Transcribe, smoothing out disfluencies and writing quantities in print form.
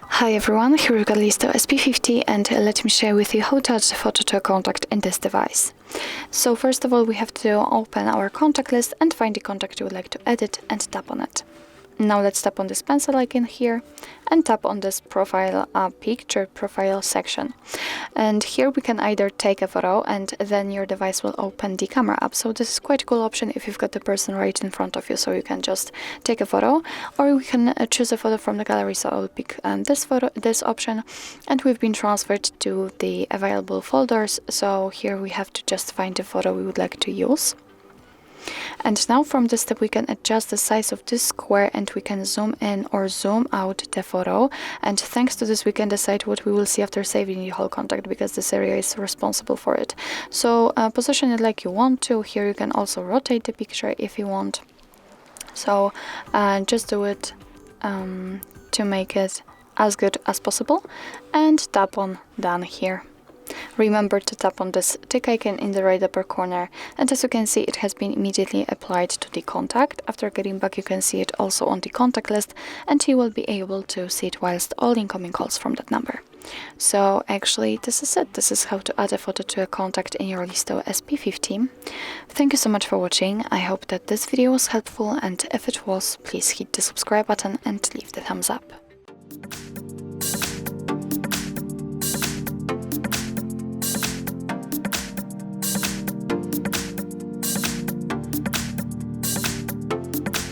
Hi everyone, here we've got Listo SP50 and let me share with you how to add the photo to a contact in this device. So first of all we have to open our contact list and find the contact you would like to edit and tap on it. Now let's tap on this pencil icon here and tap on this profile picture profile section. And here we can either take a photo and then your device will open the camera app. So this is quite a cool option if you've got the person right in front of you, so you can just take a photo, or we can choose a photo from the gallery. So I'll pick this option, and we've been transferred to the available folders. So here we have to just find the photo we would like to use. And now from this step we can adjust the size of this square and we can zoom in or zoom out the photo, and thanks to this we can decide what we will see after saving the whole contact, because this area is responsible for it. So position it like you want to. Here you can also rotate the picture if you want. So just do it to make it as good as possible and tap on done here. Remember to tap on this tick icon in the right upper corner, and as you can see it has been immediately applied to the contact. After getting back you can see it also on the contact list, and you will be able to see it whilst all incoming calls from that number. So actually this is it. This is how to add a photo to a contact in your Listo SP50. Thank you so much for watching. I hope that this video was helpful, and if it was, please hit the subscribe button and leave the thumbs up.